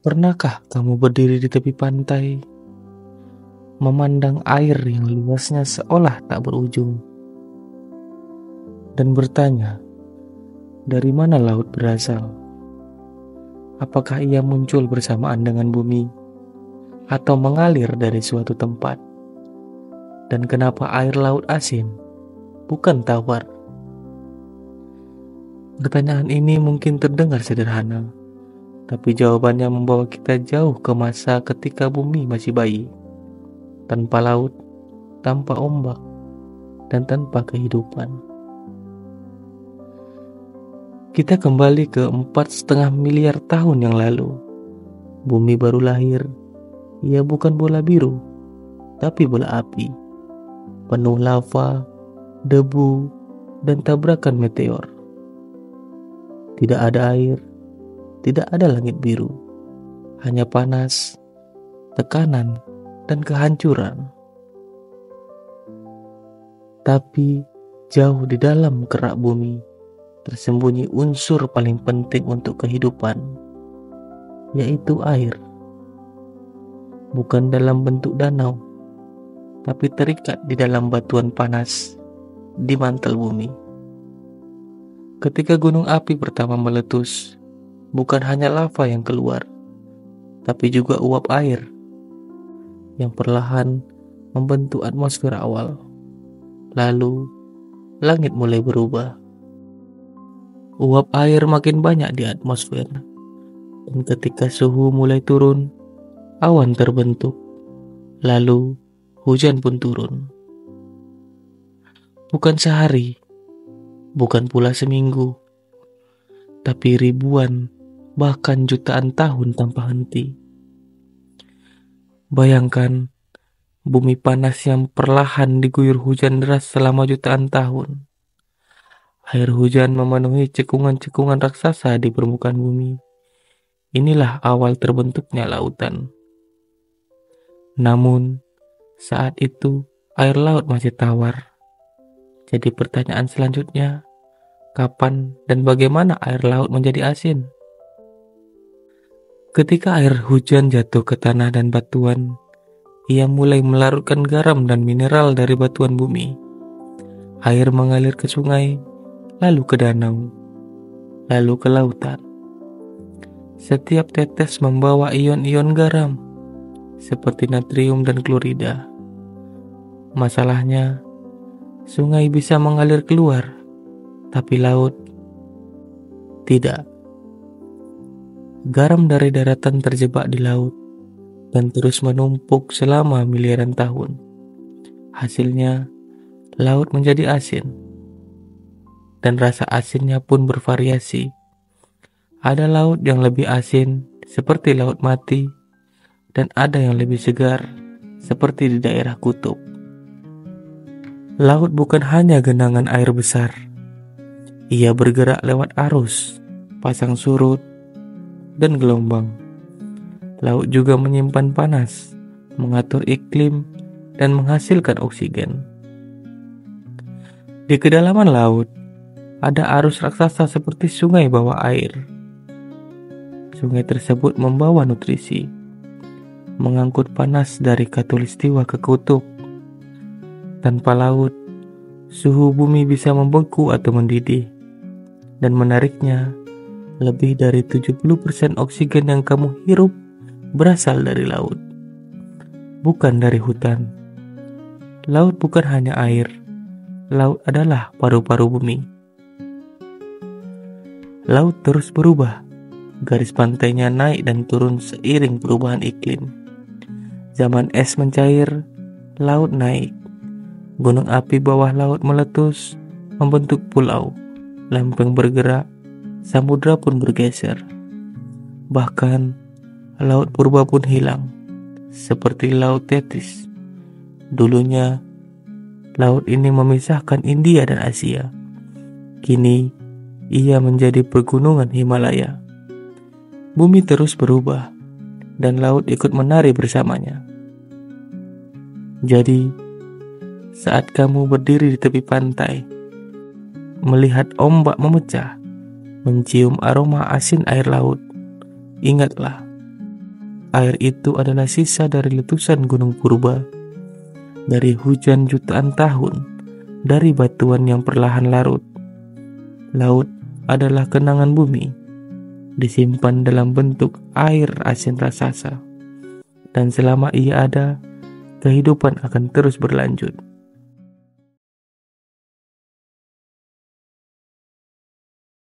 Pernahkah kamu berdiri di tepi pantai, memandang air yang luasnya seolah tak berujung, dan bertanya, dari mana laut berasal? Apakah ia muncul bersamaan dengan bumi, atau mengalir dari suatu tempat? Dan kenapa air laut asin, bukan tawar? Pertanyaan ini mungkin terdengar sederhana, tapi jawabannya membawa kita jauh ke masa ketika bumi masih bayi, tanpa laut, tanpa ombak, dan tanpa kehidupan. Kita kembali ke 4,5 miliar tahun yang lalu. Bumi baru lahir. Ia bukan bola biru, tapi bola api, penuh lava, debu, dan tabrakan meteor. Tidak ada air, tidak ada langit biru, hanya panas, tekanan, dan kehancuran. Tapi jauh di dalam kerak bumi tersembunyi unsur paling penting untuk kehidupan, yaitu air. Bukan dalam bentuk danau, tapi terikat di dalam batuan panas di mantel bumi. Ketika gunung api pertama meletus, bukan hanya lava yang keluar, tapi juga uap air yang perlahan membentuk atmosfer awal. Lalu, langit mulai berubah. Uap air makin banyak di atmosfer, dan ketika suhu mulai turun, awan terbentuk, lalu hujan pun turun. Bukan sehari, bukan pula seminggu, tapi ribuan, bahkan jutaan tahun tanpa henti. Bayangkan bumi panas yang perlahan diguyur hujan deras selama jutaan tahun. Air hujan memenuhi cekungan-cekungan raksasa di permukaan bumi. Inilah awal terbentuknya lautan. Namun, saat itu air laut masih tawar. Jadi pertanyaan selanjutnya, kapan dan bagaimana air laut menjadi asin? Ketika air hujan jatuh ke tanah dan batuan, ia mulai melarutkan garam dan mineral dari batuan bumi. Air mengalir ke sungai, lalu ke danau, lalu ke lautan. Setiap tetes membawa ion-ion garam, seperti natrium dan klorida. Masalahnya, sungai bisa mengalir keluar, tapi laut tidak. Garam dari daratan terjebak di laut dan terus menumpuk selama miliaran tahun. Hasilnya, laut menjadi asin. Dan rasa asinnya pun bervariasi. Ada laut yang lebih asin, seperti laut mati, dan ada yang lebih segar, seperti di daerah kutub. Laut bukan hanya genangan air besar. Ia bergerak lewat arus, pasang surut, dan gelombang. Laut juga menyimpan panas, mengatur iklim, dan menghasilkan oksigen. Di kedalaman laut, ada arus raksasa seperti sungai bawah air. Sungai tersebut membawa nutrisi, mengangkut panas dari khatulistiwa ke kutub. Tanpa laut, suhu bumi bisa membeku atau mendidih. Dan menariknya, lebih dari 70% oksigen yang kamu hirup berasal dari laut, bukan dari hutan. Laut bukan hanya air, laut adalah paru-paru bumi. Laut terus berubah, garis pantainya naik dan turun seiring perubahan iklim. Zaman es mencair, laut naik. Gunung api bawah laut meletus, membentuk pulau. Lempeng bergerak, samudra pun bergeser. Bahkan, laut purba pun hilang, seperti laut Tetis. Dulunya, laut ini memisahkan India dan Asia. Kini, ia menjadi pegunungan Himalaya. Bumi terus berubah, dan laut ikut menari bersamanya. Jadi, saat kamu berdiri di tepi pantai, melihat ombak memecah, mencium aroma asin air laut, ingatlah, air itu adalah sisa dari letusan gunung purba, dari hujan jutaan tahun, dari batuan yang perlahan larut. Laut adalah kenangan bumi, disimpan dalam bentuk air asin raksasa. Dan selama ia ada, kehidupan akan terus berlanjut.